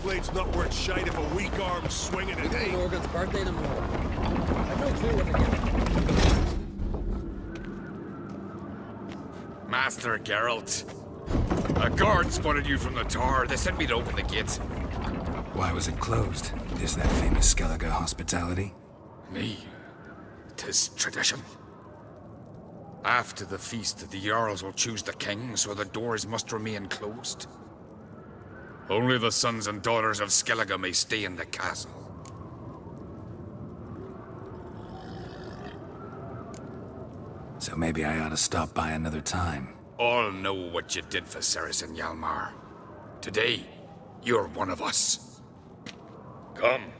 blade's not worth shite if a weak arm's swinging it, It's eh? Morgan's birthday tomorrow. I've no clue what to get. Master Geralt. A guard spotted you from the tower. They sent me to open the gate. Why was it closed? Is that famous Skellige hospitality? Me. 'Tis tradition. After the feast, the Jarls will choose the king, so the doors must remain closed. Only the sons and daughters of Skellige may stay in the castle. So maybe I ought to stop by another time. All know what you did for Ceres and Hjalmar. Today, you're one of us. Come.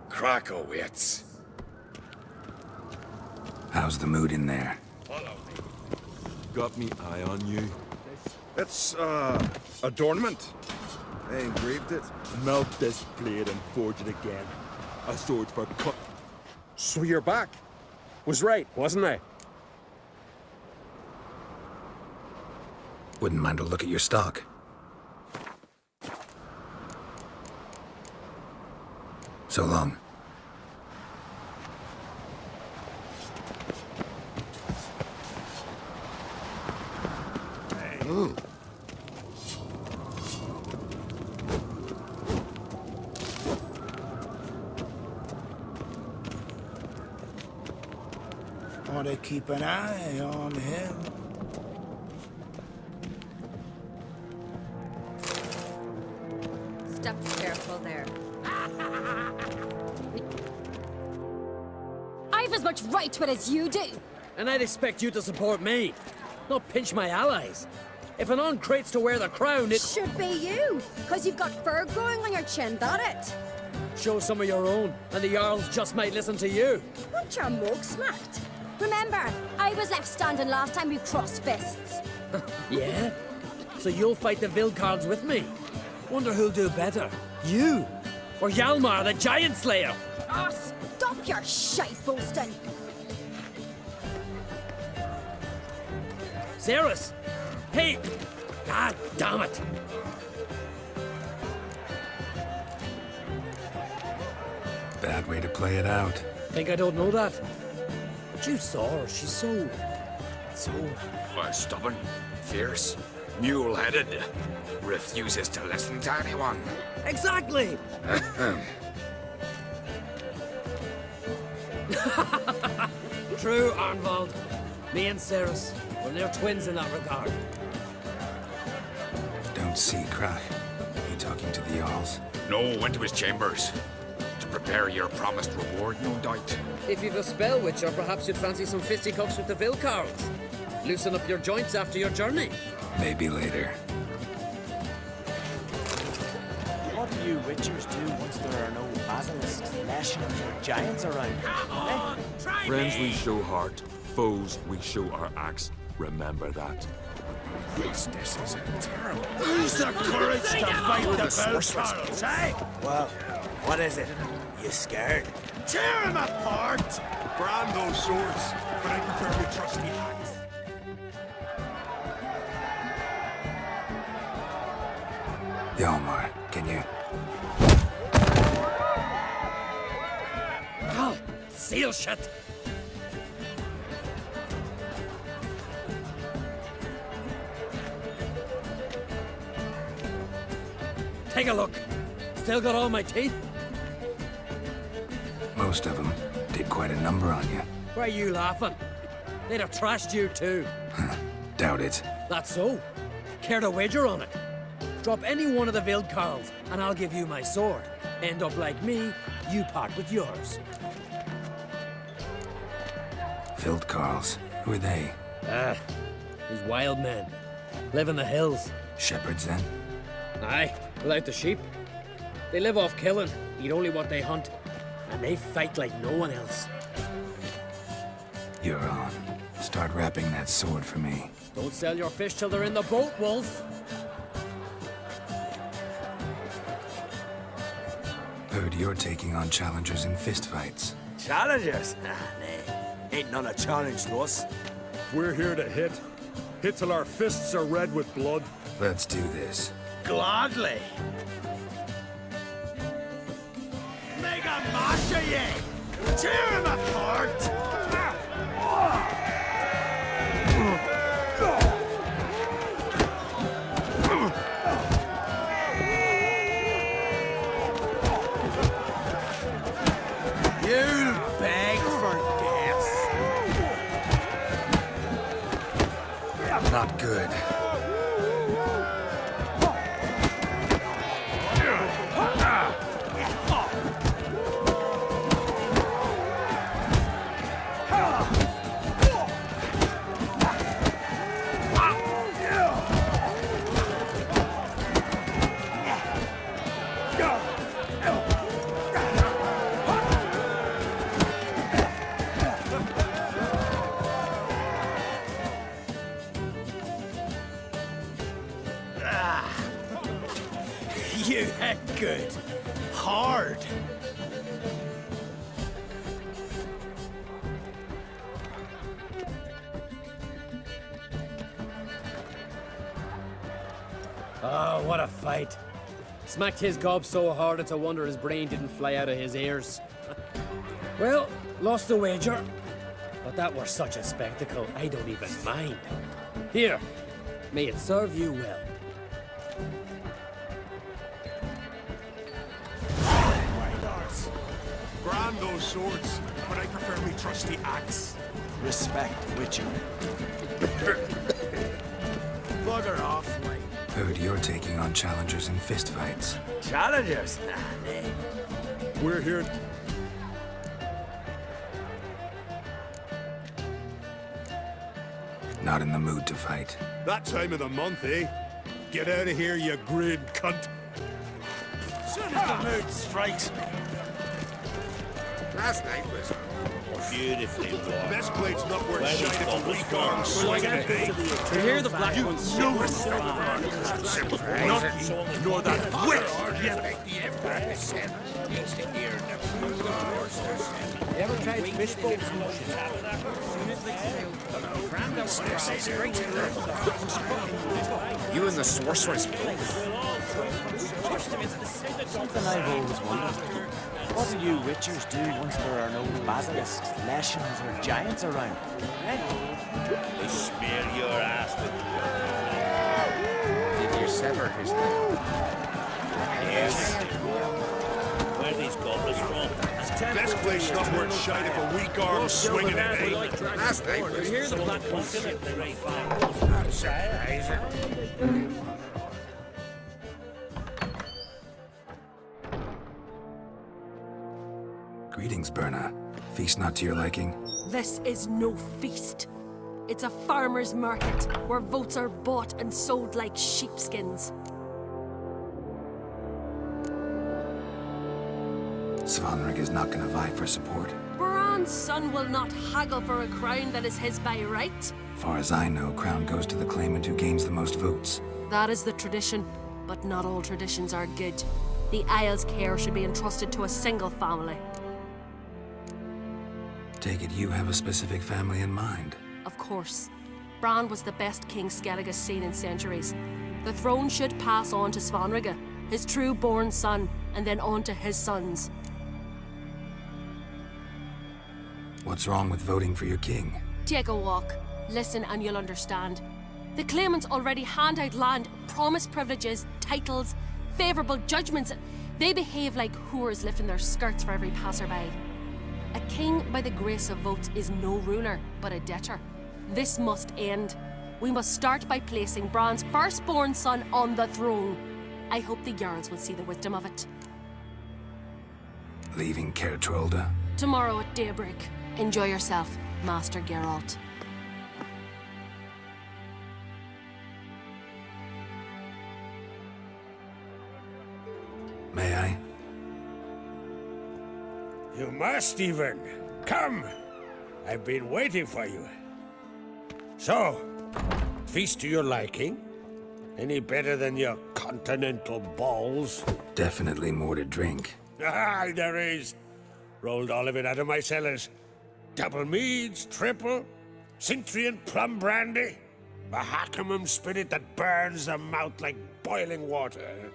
Krakow waits. How's the mood in there? Follow me. Got me eye on you. It's, adornment. They engraved it. Melt this blade and forge it again. A sword for cut. So you're back. Was right, wasn't I? Wouldn't mind a look at your stock. So long. Ought to keep an eye on him. Step careful there. I've as much right to it as you do. And I'd expect you to support me, not pinch my allies. If an on crates to wear the crown, it Should be you, because you've got fur growing on your chin, that it? shows some of your own, and the Jarls just might listen to you. Want your mug smacked? Remember, I was left standing last time we crossed fists. Yeah? So you'll fight the Vilcards with me? Wonder who'll do better, you or Hjalmar the Giant Slayer? Ah, stop your shite boasting. Ceres! Hey! God damn it! Bad way to play it out. Think I don't know that? But you saw her, she's so... Stubborn, fierce, mule-headed. Refuses to listen to anyone. Exactly! True, Arnvald. Me and Ceres, well, they're twins in that regard. Don't see Krach. You talking to the Jarls? No, went to his chambers. To prepare your promised reward, no doubt. If you've a spell witcher, perhaps you'd fancy some fisticuffs with the Vilcards. Loosen up your joints after your journey. Maybe later. What do you witchers do once there are no basilisks, lashings, or giants around? Come on, try Friends we show heart, foes we show our axe. Remember that. Priestesses are terrible. Who's the courage to fight the Vilcards, eh? Well, what is it? You scared? Tear him apart! Brand those swords, but I prefer my trusty axe. Hjalmar, can you? Oh, seal shut! Take a look. Still got all my teeth? Most of them did quite a number on you. Why are you laughing? They'd have trashed you too. Doubt it. That's so. Care to wager on it? Drop any one of the Vilcards, and I'll give you my sword. End up like me, you part with yours. Vilcards. Who are they? These wild men. Live in the hills. Shepherds, then? Aye, without the sheep. They live off killing, eat only what they hunt, and they fight like no one else. You're on. Start wrapping that sword for me. Don't sell your fish till they're in the boat, Wolf. Heard you're taking on challengers in fistfights. Challengers? Nah, nay. Ain't none a challenge to us. We're here to hit. Hit till our fists are red with blood. Let's do this. Gladly. Asha ye! Tear him apart! You'll beg for death. Not good. You hit good. Hard. Oh, what a fight. Smacked his gob so hard it's a wonder his brain didn't fly out of his ears. Well, lost the wager. But that were such a spectacle, I don't even mind. Here, may it serve you well. Grand those swords, but I prefer me trusty axe. Respect, Witcher. Bugger off, mate. Heard you're taking on challengers in fistfights. Challengers? Nah, nay. We're here. Not in the mood to fight. That time of the month, eh? Get out of here, you grid cunt. Soon as the mood strikes me. Last night was Beautifully wrought. Best plate's not worth shite if a weak arm swinging it, eh? To hear the black ones No respect. not Nor that witch. ever tried fish boats? You and the sorceress both. Something I've always wondered. What do you witchers do once there are no basilisks, leshens, or giants around? They smear your ass with Did you sever his leg? yes. Where are these goblins from? Best plate's not worth shite if a weak arm swinging it, eh? Last night was Hear the black ones. surprising. Greetings, Berna. Feast not to your liking? This is no feast. It's a farmer's market where votes are bought and sold like sheepskins. Svanrig is not gonna vie for support. Bran's son will not haggle for a crown that is his by right. Far as I know, crown goes to the claimant who gains the most votes. That is the tradition, but not all traditions are good. The Isle's care should be entrusted to a single family. Take it you have a specific family in mind. Of course. Bran was the best king Skellig has seen in centuries. The throne should pass on to Svanrige, his true-born son, and then on to his sons. What's wrong with voting for your king? Take a walk. Listen and you'll understand. The claimants already hand out land, promise privileges, titles, favourable judgments. They behave like whores lifting their skirts for every passerby. A king by the grace of votes is no ruler, but a debtor. This must end. We must start by placing Bran's firstborn son on the throne. I hope the Jarls will see the wisdom of it. Leaving Caer Trolda? Tomorrow at daybreak. Enjoy yourself, Master Geralt. May I? You must even. Come! I've been waiting for you. So, feast to your liking? Any better than your continental balls? Definitely more to drink. Ah, there is. Rolled all of it out of my cellars. Double meads, triple, Cintrian plum brandy, a Hackamum spirit that burns the mouth like boiling water.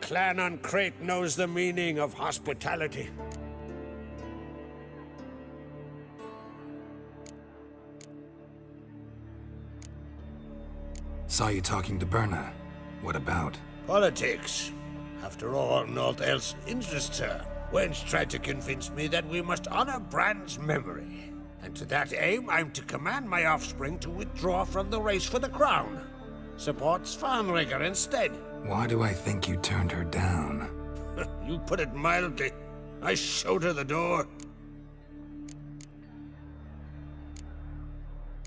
Clan on Crate knows the meaning of hospitality. Saw you talking to Berna. What about? Politics. After all, naught else interests her. Gwent tried to convince me that we must honor Bran's memory. And to that aim, I'm to command my offspring to withdraw from the race for the crown. Support Svanrigger instead. Why do I think you turned her down? You put it mildly. I showed her the door.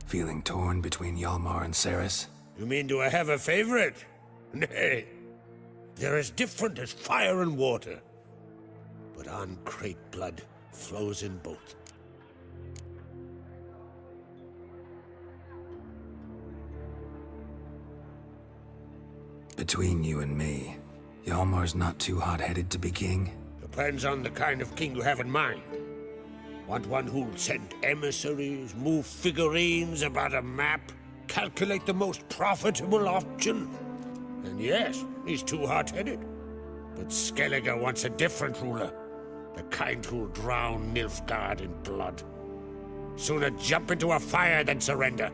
Feeling torn between Hjalmar and Ceres? You mean, do I have a favorite? Nay. They're as different as fire and water. But Ancrate blood flows in both. Between you and me, Hjalmar's not too hot-headed to be king? Depends on the kind of king you have in mind. Want one who'll send emissaries, move figurines about a map, calculate the most profitable option? And yes, he's too hot-headed. But Skellige wants a different ruler. The kind who'll drown Nilfgaard in blood. Sooner jump into a fire than surrender.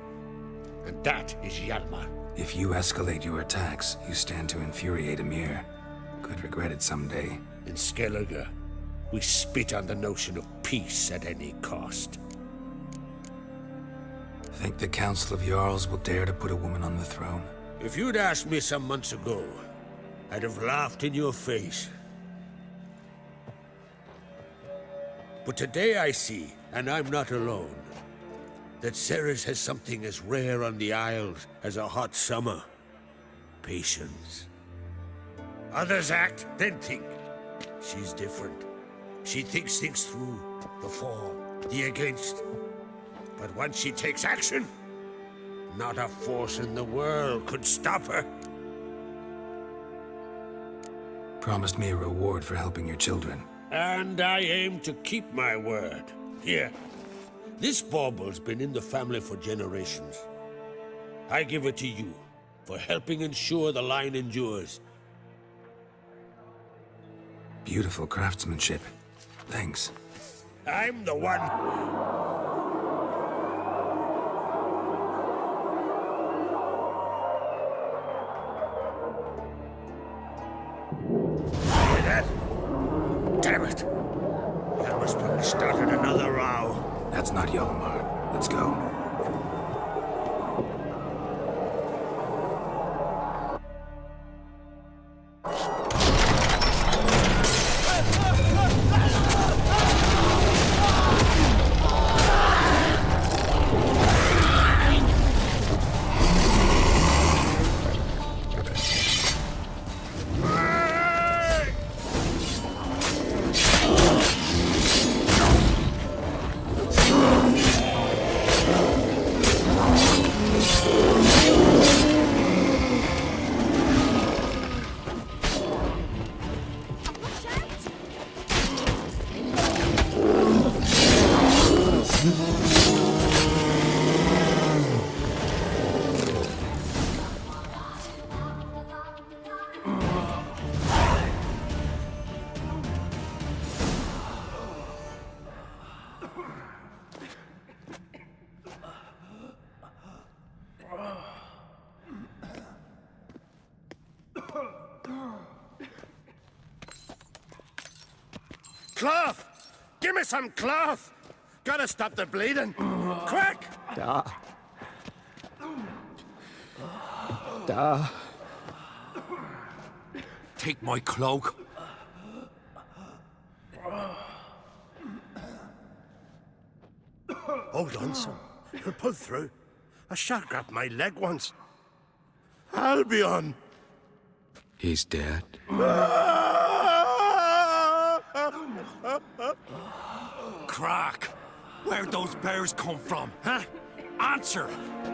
And that is Hjalmar. If you escalate your attacks, you stand to infuriate Emir. Could regret it someday. In Skellige, we spit on the notion of peace at any cost. Think the Council of Jarls will dare to put a woman on the throne? If you'd asked me some months ago, I'd have laughed in your face. But today I see, and I'm not alone, that Ceres has something as rare on the Isles as a hot summer. Patience. Others act, then think. She's different. She thinks things through, the for, the against. But once she takes action, not a force in the world could stop her. Promised me a reward for helping your children. And I aim to keep my word. Here. This bauble's been in the family for generations. I give it to you, for helping ensure the line endures. Beautiful craftsmanship. Thanks. I'm the one. Hear that? Damn it! That must have started another row. That's not Hjalmar. Let's go. Cloth! Give me some cloth! Gotta stop the bleeding. Quick! Take my cloak. Hold on, son. You'll pull through. A shark grabbed my leg once. Albion! He's dead. Crack! Where'd those bears come from, huh? Answer!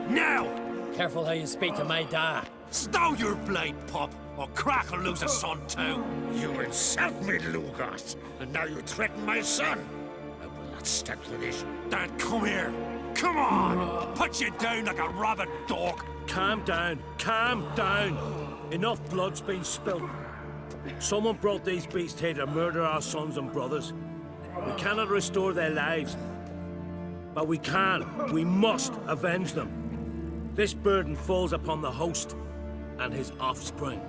Now! Careful how you speak to my dad. Stow your blade, pup, or Crack will lose a son too. You insult me, Lugos, and now you threaten my son. I will not stand for this. Dan, come here. Come on! Put you down like a rabid dog. Calm down. Calm down. Enough blood's been spilled. Someone brought these beasts here to murder our sons and brothers. We cannot restore their lives. But we can. We must avenge them. This burden falls upon the host and his offspring.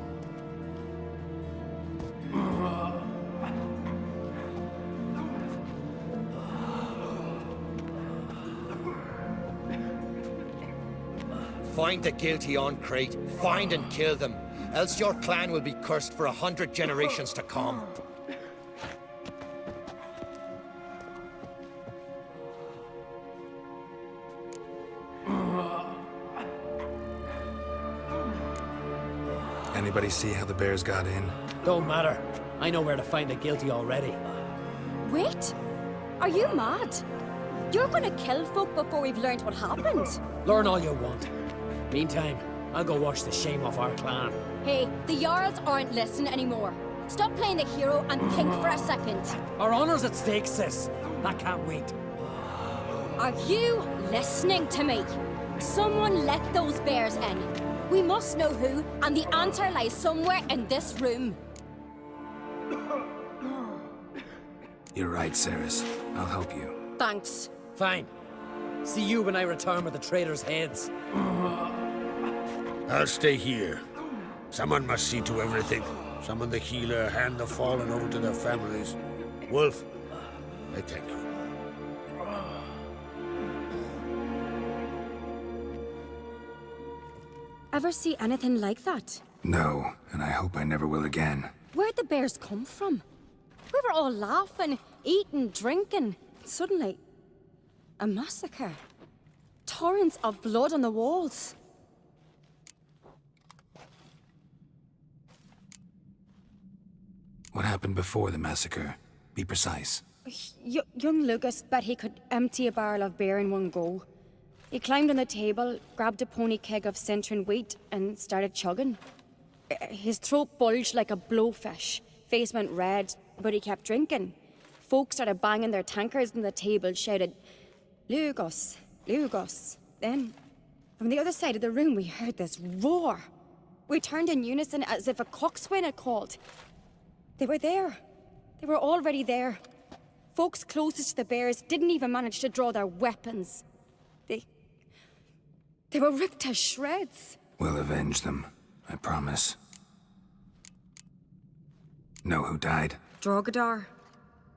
Find the guilty on Crete. Find and kill them. Else your clan will be cursed for 100 generations to come. Anybody see how the bears got in? Don't matter. I know where to find the guilty already. Wait! Are you mad? You're gonna kill folk before we've learned what happened. Learn all you want. Meantime, I'll go wash the shame off our clan. Hey, the Jarls aren't listening anymore. Stop playing the hero and think for a second. Our honor's at stake, sis. I can't wait. Are you listening to me? Someone let those bears in. We must know who, and the answer lies somewhere in this room. You're right, Ceres. I'll help you. Thanks. Fine. See you when I return with the traitors' heads. I'll stay here. Someone must see to everything. Summon the healer, hand the fallen over to their families. Wolf, I thank you. Ever see anything like that? No, and I hope I never will again. Where'd the bears come from? We were all laughing, eating, drinking. Suddenly, a massacre. Torrents of blood on the walls. What happened before the massacre? Be precise. Young Lucas bet he could empty a barrel of beer in one go. He climbed on the table, grabbed a pony keg of Centurion wheat, and started chugging. His throat bulged like a blowfish. Face went red, but he kept drinking. Folks started banging their tankards on the table, shouted, "Lugos, Lugos." Then, from the other side of the room, we heard this roar. We turned in unison as if a coxswain had called. They were there. They were already there. Folks closest to the bears didn't even manage to draw their weapons. They were ripped to shreds. We'll avenge them, I promise. Know who died? Drogadar,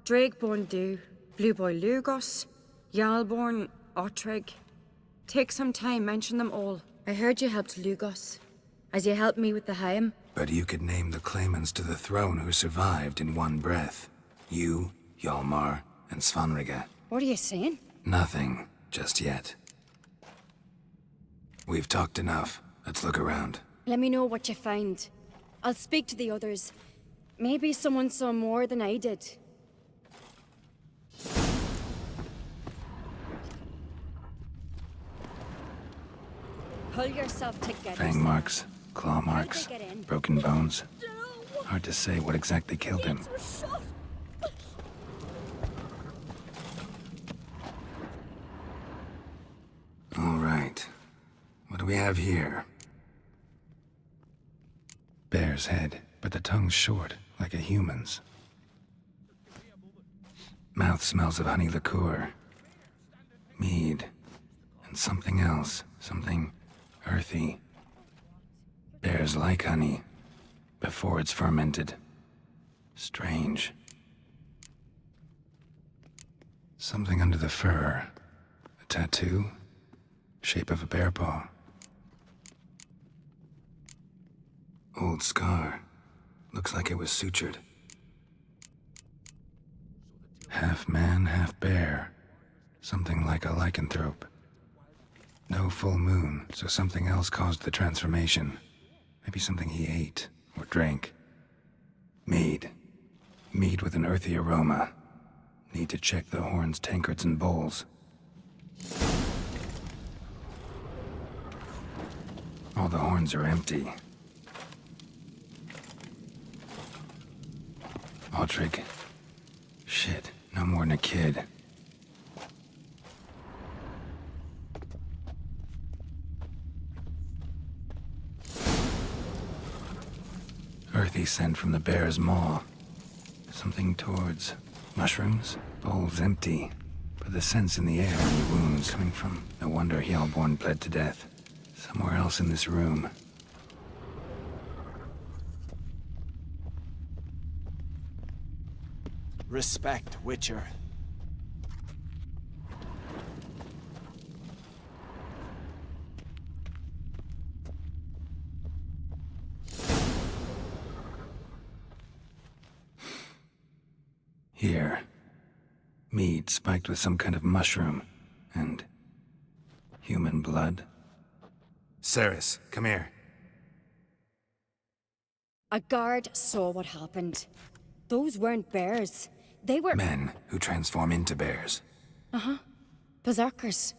Drakeborn Du, Blue Boy Lugos, Jarlborn, Ottrig. Take some time, mention them all. I heard you helped Lugos, as you helped me with the Haim. But you could name the claimants to the throne who survived in one breath. You, Hjalmar, and Svanrige. What are you saying? Nothing, just yet. We've talked enough. Let's look around. Let me know what you find. I'll speak to the others. Maybe someone saw more than I did. Pull yourself together. Fang marks, claw marks, broken bones. Hard to say what exactly killed him. All right. What do we have here? Bear's head, but the tongue's short, like a human's. Mouth smells of honey liqueur. Mead. And something else. Something earthy. Bears like honey, before it's fermented. Strange. Something under the fur. A tattoo? Shape of a bear paw. Old scar. Looks like it was sutured. Half man, half bear. Something like a lycanthrope. No full moon, so something else caused the transformation. Maybe something he ate or drank. Mead. Mead with an earthy aroma. Need to check the horns, tankards, and bowls. All the horns are empty. Ottrig. Shit, no more than a kid. Earthy scent from the bear's maw. Something towards mushrooms. Bowls empty, but the scent's in the air. Any wounds coming from? No wonder Hjalborn bled to death. Somewhere else in this room. Respect, Witcher. Here. Mead spiked with some kind of mushroom. And... human blood. Ceres, come here. A guard saw what happened. Those weren't bears. They were... Men who transform into bears. Uh-huh. Berserkers.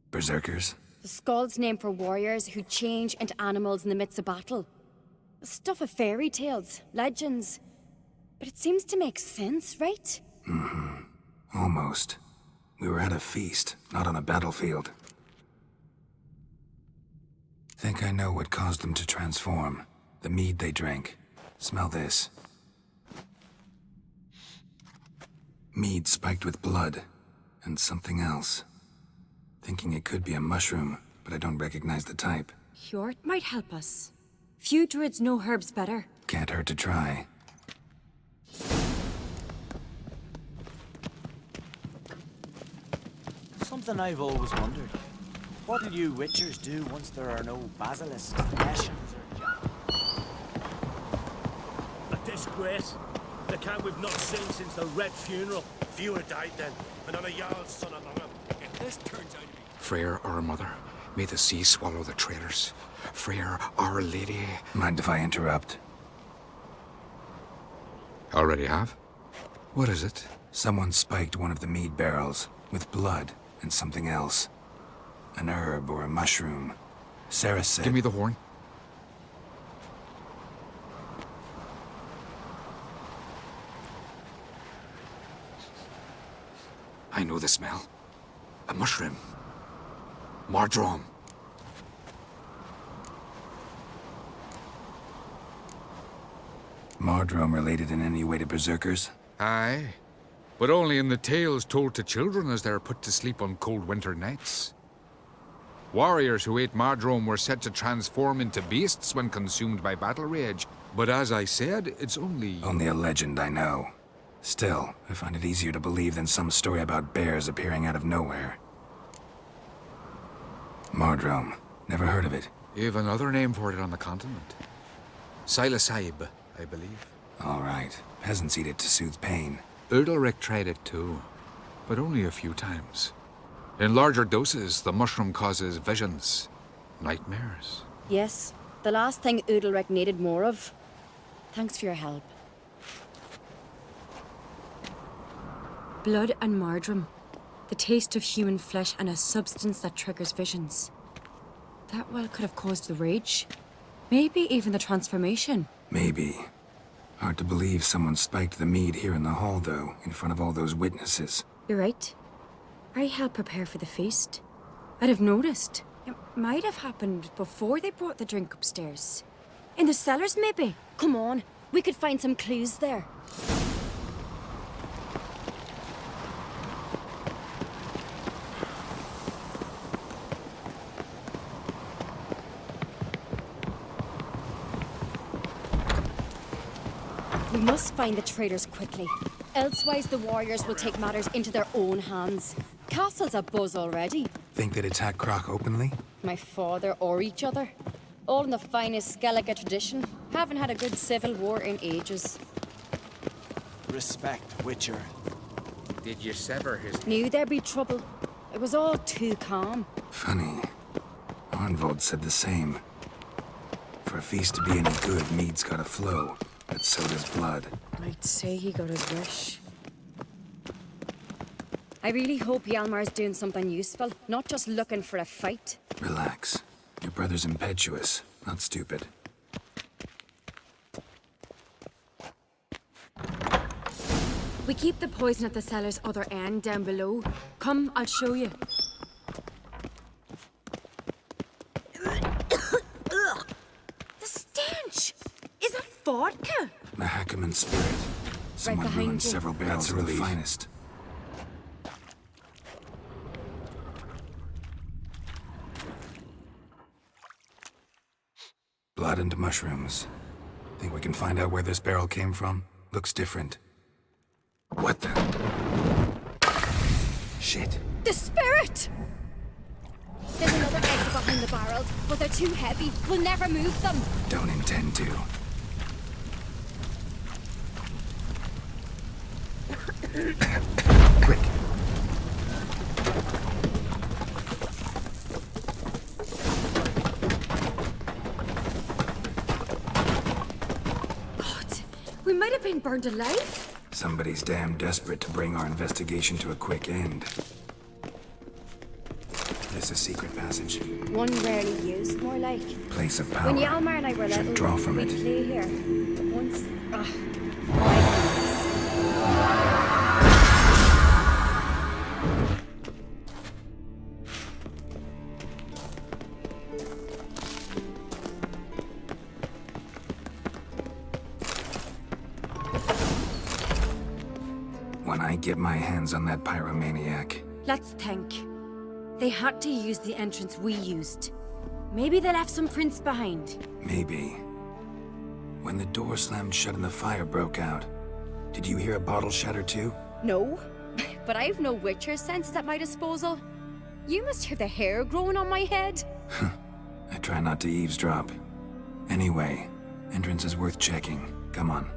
Berserkers? The Skald's name for warriors who change into animals in the midst of battle. Stuff of fairy tales, legends. But it seems to make sense, right? Mm-hmm. Almost. We were at a feast, not on a battlefield. Think I know what caused them to transform. The mead they drank. Smell this. Mead spiked with blood. And something else. Thinking it could be a mushroom, but I don't recognize the type. Hjort might help us. Few druids know herbs better. Can't hurt to try. Something I've always wondered. What do you Witchers do once there are no basilisks, Hessians, or giants? A disgrace. The kind we've not seen since the Red Funeral. Fewer died then, and on a Jarl's son among them. If this turns out to be... Freyr, our mother, may the sea swallow the traitors. Freyr, our lady... Mind if I interrupt? Already have? What is it? Someone spiked one of the mead barrels with blood and something else. An herb or a mushroom. Sarah said... Give me the horn. I know the smell. A mushroom. Mardrome. Mardrome related in any way to berserkers? Aye. But only in the tales told to children as they're put to sleep on cold winter nights. Warriors who ate Mardrome were said to transform into beasts when consumed by battle rage. But as I said, it's only... Only a legend, I know. Still, I find it easier to believe than some story about bears appearing out of nowhere. Mardrome. Never heard of it. You have another name for it on the continent. Silasaib, I believe. All right. Peasants eat it to soothe pain. Udalric tried it too, but only a few times. In larger doses, the mushroom causes visions, nightmares. Yes, the last thing Udalric needed more of. Thanks for your help. Blood and Mardrome. The taste of human flesh and a substance that triggers visions. That well could have caused the rage. Maybe even the transformation. Maybe. Hard to believe someone spiked the mead here in the hall, though, in front of all those witnesses. You're right. I helped prepare for the feast. I'd have noticed. It might have happened before they brought the drink upstairs. In the cellars, maybe. Come on, we could find some clues there. We must find the traitors quickly. Elsewise, the warriors will take matters into their own hands. Castle's abuzz already. Think they'd attack Croc openly? My father or each other. All in the finest Skellige tradition. Haven't had a good civil war in ages. Respect, Witcher. Did you sever his... Knew there'd be trouble. It was all too calm. Funny. Arnvold said the same. For a feast to be any good, mead's gotta flow. But so does blood. I'd say he got his wish. I really hope Hjalmar's doing something useful, not just looking for a fight. Relax. Your brother's impetuous, not stupid. We keep the poison at the cellar's other end, down below. Come, I'll show you. The stench! Is that vodka? Mahakaman spirit. Someone behind ruined you. several barrels of the finest. Blood and mushrooms. Think we can find out where this barrel came from? Looks different. What the? Shit. The spirit! There's another exit behind the barrels, but they're too heavy. We'll never move them. Don't intend to. Quick. God, we might have been burned alive. Somebody's damn desperate to bring our investigation to a quick end. This is a secret passage. One rarely used, more like. Place of power. When Yalmar and I were Should little, draw from we'd it. play here. But once... When I get my hands on that pyromaniac, Let's think. They had to use the entrance we used. Maybe they left some prints behind. maybe. When the door slammed shut and the fire broke out, did you hear a bottle shatter too? No, but I've no Witcher senses at my disposal. You must hear the hair growing on my head. I try not to eavesdrop. Anyway, entrance is worth checking. Come on.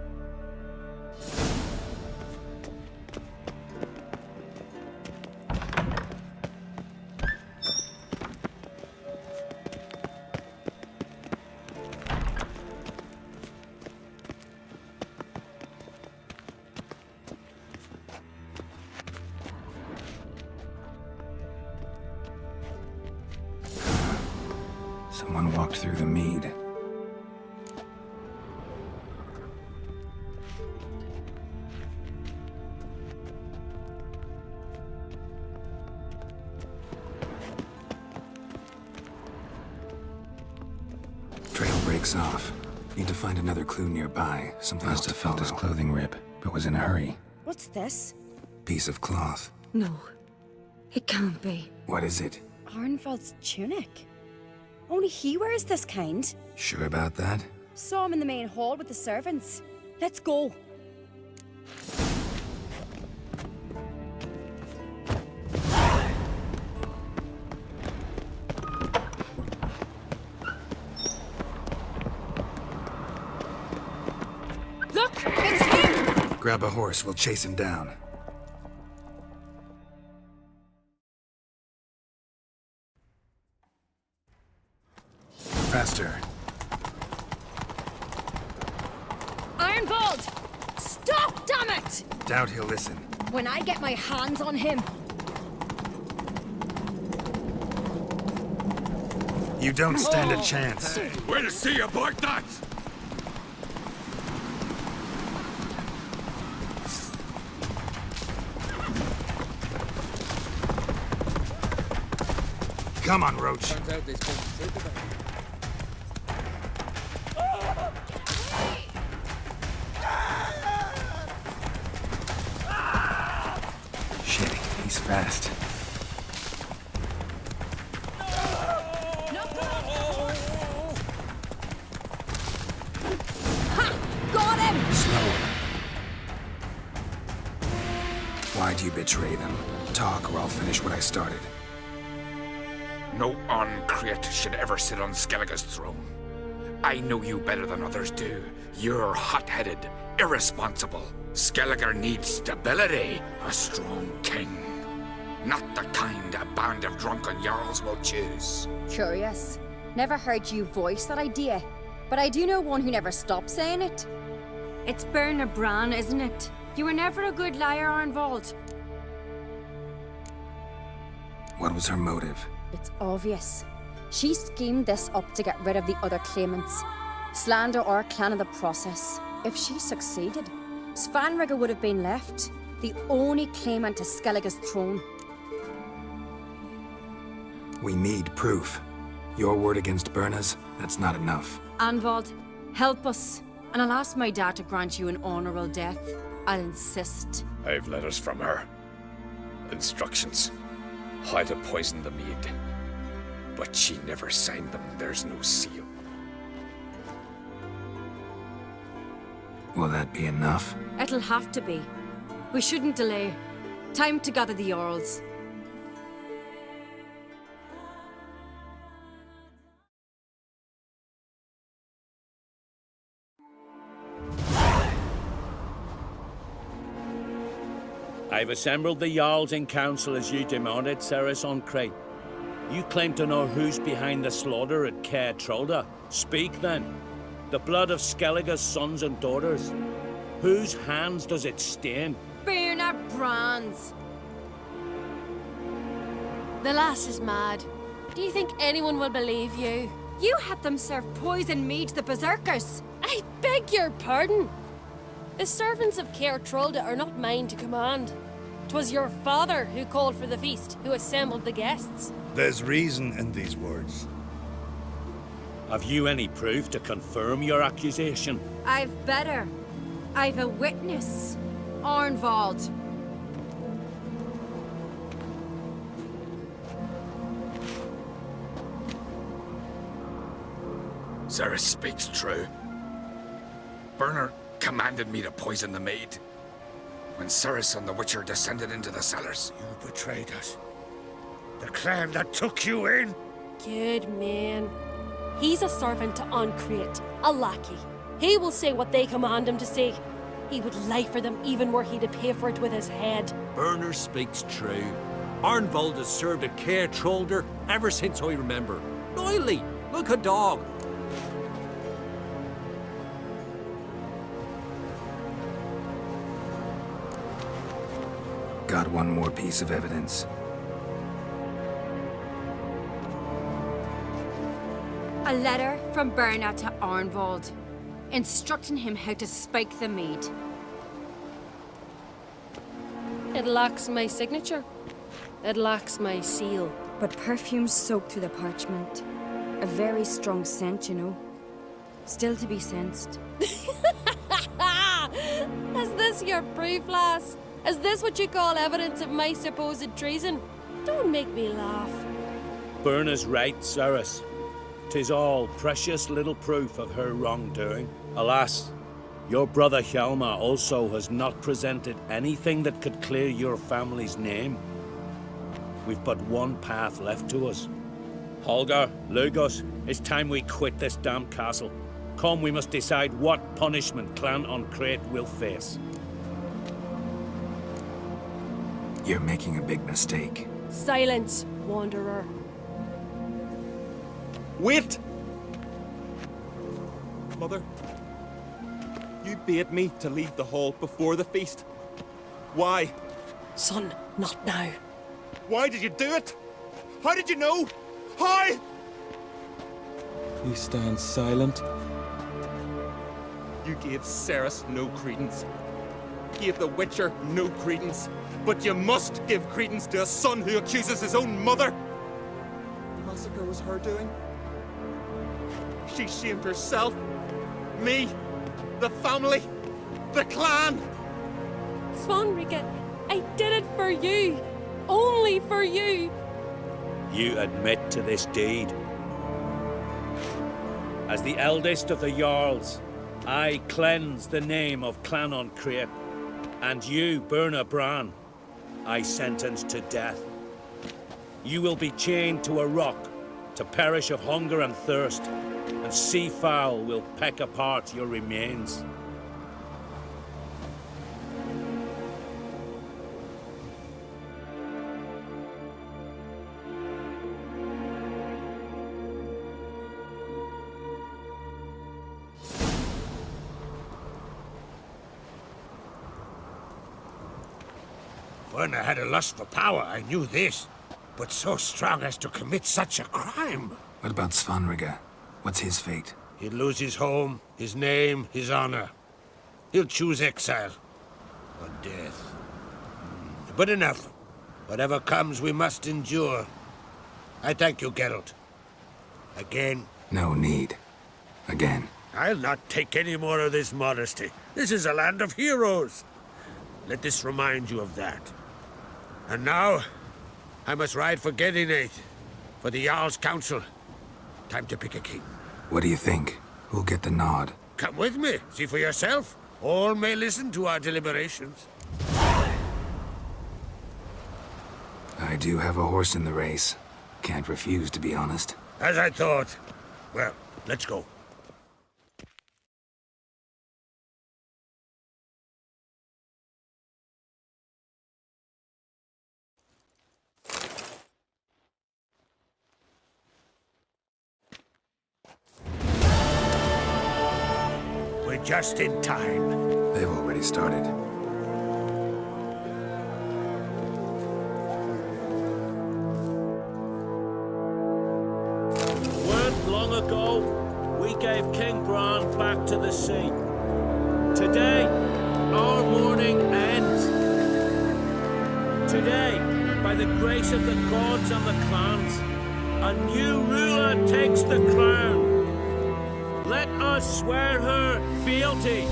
Someone walked through the mead. Trail breaks off. Need to find another clue nearby. Something else to felt his clothing rip, but was in a hurry. What's this? Piece of cloth. No, it can't be. What is it? Arnvald's tunic. Only he wears this kind. Sure about that? Saw him in the main hall with the servants. Let's go. Look, it's him! Grab a horse, we'll chase him down. Faster. Arnvald! Stop, damn it! Doubt he'll listen. When I get my hands on him. You don't stand a chance. We'll see about that! Come on, Roach. Shit, he's fast. Got him! Slower. Why'd you betray them? Talk or I'll finish what I started. No Uncreate should ever sit on Skellige's throne. I know you better than others do. You're hot-headed, irresponsible. Skellige needs stability, a strong king. Not the kind a band of drunken jarls will choose. Curious. Never heard you voice that idea. But I do know one who never stopped saying it. It's Berna Bran, isn't it? You were never a good liar, Arnvald. What was her motive? It's obvious. She schemed this up to get rid of the other claimants. Slander our clan in the process. If she succeeded, Svanrigga would have been left, the only claimant to Skellige's throne. We need proof. Your word against Berna's, that's not enough. Arnvald, help us. And I'll ask my dad to grant you an honorable death. I'll insist. I've letters from her. Instructions. How to poison the mead. But she never signed them. There's no seal. Will that be enough? It'll have to be. We shouldn't delay. Time to gather the Jarls. I've assembled the Jarls in council as you demanded, Ceres on Crate. You claim to know who's behind the slaughter at Caer Trolda. Speak then. The blood of Skellige's sons and daughters. Whose hands does it stain? Birna Brands. The lass is mad. Do you think anyone will believe you? You had them serve poison mead to the berserkers. I beg your pardon. The servants of Caer Trolda are not mine to command. 'Twas your father who called for the feast, who assembled the guests. There's reason in these words. Have you any proof to confirm your accusation? I've better. I've a witness. Arnvald. Ceres speaks true. Burner commanded me to poison the maid. When Ceres and the Witcher descended into the cellars. You betrayed us. The clan that took you in. Good man. He's a servant to Ancrate, a lackey. He will say what they command him to say. He would lie for them even were he to pay for it with his head. Burner speaks true. Arnvald has served at Caer Trolda ever since I remember. Loyally, like a dog. Got one more piece of evidence. A letter from Birna to Arnvald, instructing him how to spike the mead. It lacks my signature. It lacks my seal. But perfume soaked through the parchment. A very strong scent, you know. Still to be sensed. Is this your proof, lass? Is this what you call evidence of my supposed treason? Don't make me laugh. Burna's right, Ceres. 'Tis all precious little proof of her wrongdoing. Alas, your brother Hjalmar also has not presented anything that could clear your family's name. We've but one path left to us. Holger, Lugos, it's time we quit this damn castle. Come, we must decide what punishment Clan Ancrate will face. You're making a big mistake. Silence, wanderer. Wait! Mother, you bade me to leave the hall before the feast. Why? Son, not now. Why did you do it? How did you know? How? You stand silent. You gave Ceres no credence. Gave the Witcher no credence. But you must give credence to a son who accuses his own mother. The massacre was her doing. She shamed herself, me, the family, the clan. Svanrika, I did it for you. Only for you. You admit to this deed. As the eldest of the Jarls, I cleanse the name of Clan Ancrate, and you, Birna Bran, I sentence to death. You will be chained to a rock to perish of hunger and thirst, and sea fowl will peck apart your remains. When I had a lust for power, I knew this. But so strong as to commit such a crime. What about Svanrika? What's his fate? He'll lose his home, his name, his honor. He'll choose exile. Or death. But enough. Whatever comes, we must endure. I thank you, Geralt. Again. No need. Again. I'll not take any more of this modesty. This is a land of heroes. Let this remind you of that. And now, I must ride for Gedinate, for the Jarl's Council. Time to pick a king. What do you think? Who'll get the nod? Come with me, see for yourself. All may listen to our deliberations. I do have a horse in the race. Can't refuse, to be honest. As I thought. Well, let's go. We're just in time. They've already started. Weren't long ago, we gave King Bran back to the sea. Today, our mourning ends. Today, by the grace of the gods and the clans, a new ruler takes the crown. Let us swear her fealty.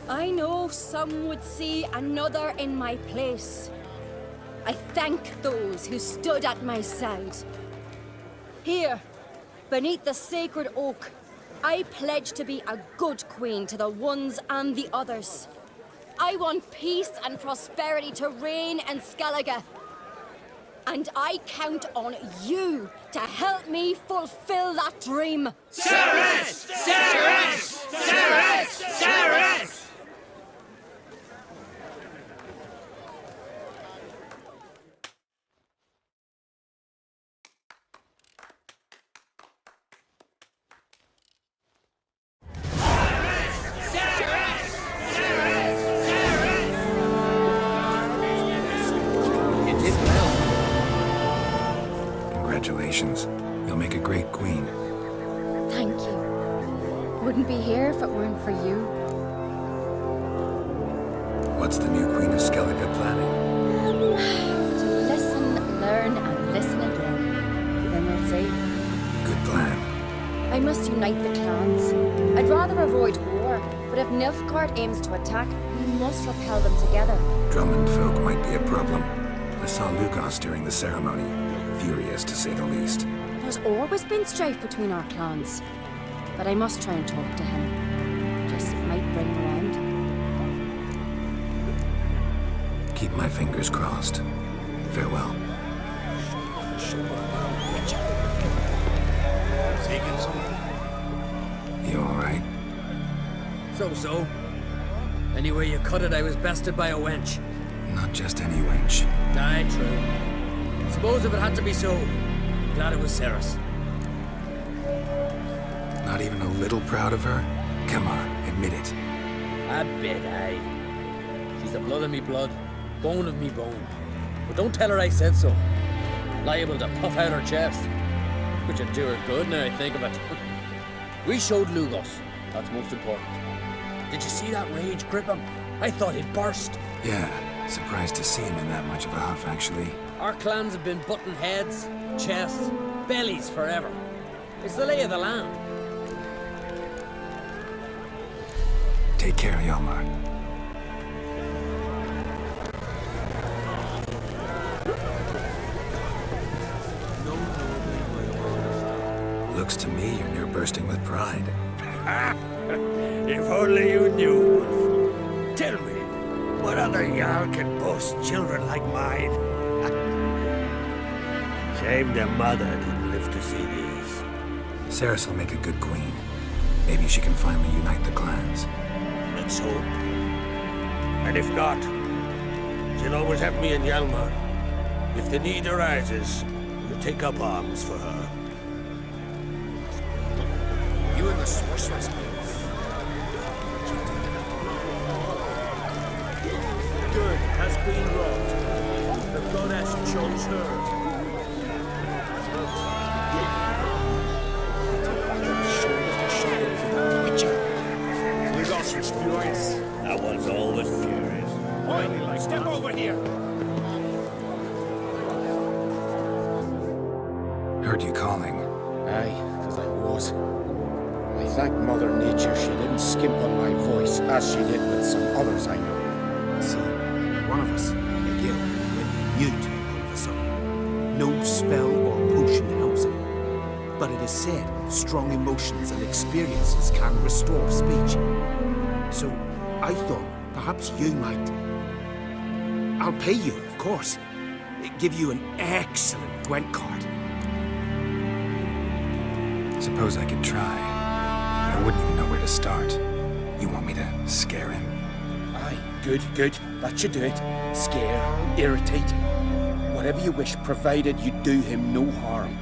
I know some would see another in my place. I thank those who stood at my side. Here, beneath the sacred oak, I pledge to be a good queen to the ones and the others. I want peace and prosperity to reign in Skellige. And I count on you to help me fulfill that dream. Ceres! Ceres! Ceres! Ceres! Congratulations. You'll make a great queen. Thank you. Wouldn't be here if it weren't for you. What's the new Queen of Skellige planning? To listen, learn, and listen again. Then we'll see. Good plan. I must unite the clans. I'd rather avoid war, but if Nilfgaard aims to attack, we must repel them together. Drummond folk might be a problem. I saw Lugos during the ceremony. Furious, to say the least. There's always been strife between our clans. But I must try and talk to him. Just might bring him around. Keep my fingers crossed. Farewell. You alright? So. Anyway you cut it, I was bested by a wench. Not just any wench. Aye, true. Suppose if it had to be so, glad it was Ceres. Not even a little proud of her? Come on, admit it. A bit, aye. She's the blood of me blood, bone of me bone. But don't tell her I said so. Liable to puff out her chest. Which would do her good now I think of it. We showed Lugos. That's most important. Did you see that rage grip him? I thought he'd burst. Yeah, surprised to see him in that much of a huff, actually. Our clans have been butting heads, chests, bellies forever. It's the lay of the land. Take care, Hjalmar. Looks to me you're near bursting with pride. If only you knew, Wolf. Tell me, what other Jarl can boast children like mine? Shame their mother didn't live to see these. Ceres will make a good queen. Maybe she can finally unite the clans. Let's hope. And if not, she'll always have me and Hjalmar. If the need arises, we'll take up arms for her. You and the sorceress move. Good has been wrought. The goddess chose her. Lugos was furious. That one's always furious. Oi, step over here. Heard you calling. Aye, 'cause I was. I thank Mother Nature she didn't skimp on my voice as she did with some others I know. See, one of us, Miguel, went mute all of a sudden. No spell or potion helps him. But it is said strong emotions and experiences can restore speech. So I thought perhaps you might. I'll pay you, of course. Give you an excellent Gwent card. Suppose I could try. I wouldn't even know where to start. You want me to scare him? Aye, good, good. That should do it. Scare, irritate. Whatever you wish, provided you do him no harm.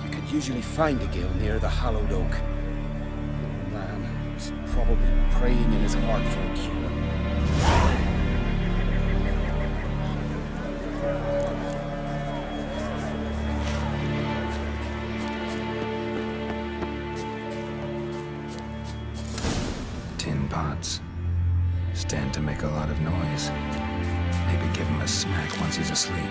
You could usually find a gill near the hallowed oak. The man is probably praying in his heart for a cure. Tin pots. Stand to make a lot of noise. Maybe give him a smack once he's asleep.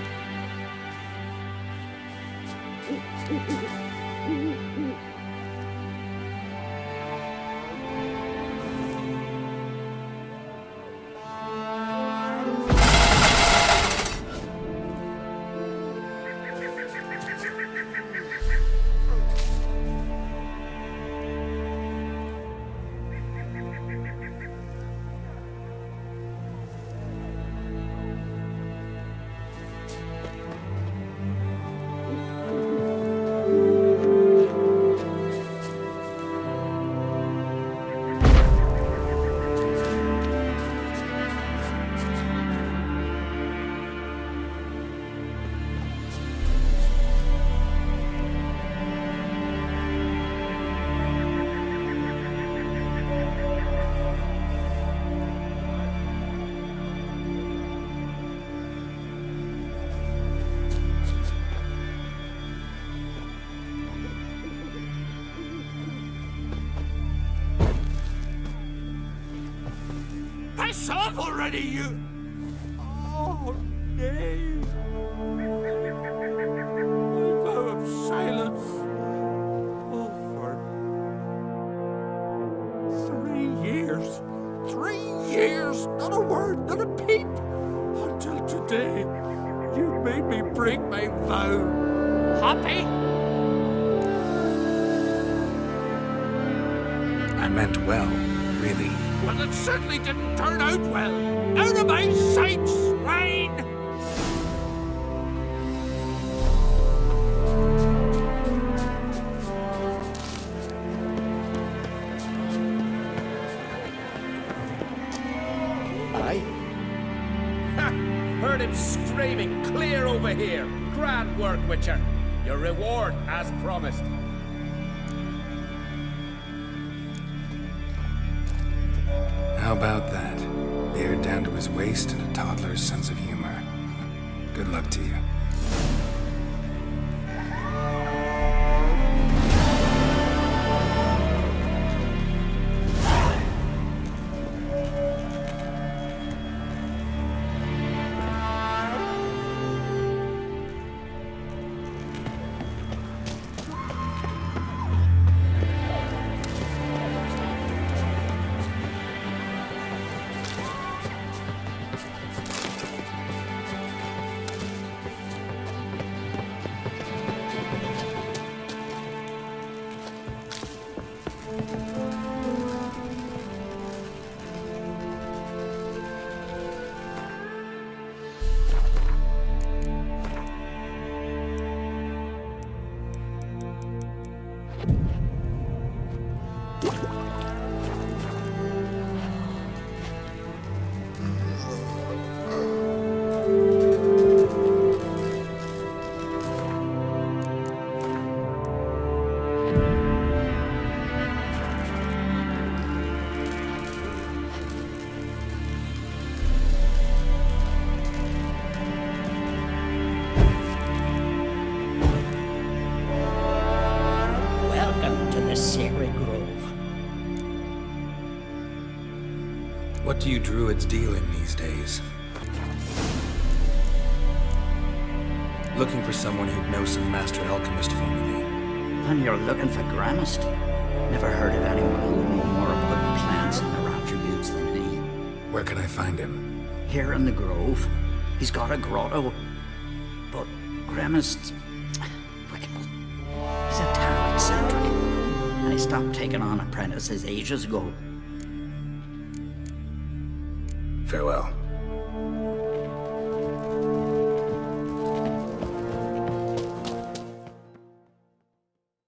Piss off already, you! Oh, nay. My vow of silence. Oh, for 3 years. 3 years! Not a word, not a peep! Until today, you made me break my vow. Happy? I meant well, really. Well, it certainly didn't turn out well. Out of my sight, swine! Aye? Ha! Heard him screaming clear over here. Grand work, Witcher. Your reward as promised. How about that? Beard down to his waist and a toddler's sense of humor. Good luck to you. What do you druids deal in these days? Looking for someone who'd know some master alchemist formulae. And you're looking for Gramist? Never heard of anyone who would know more about plants and their attributes than he. Where can I find him? Here in the Grove. He's got a grotto. But Gramist... well, he's a tad eccentric. And he stopped taking on apprentices ages ago. Farewell.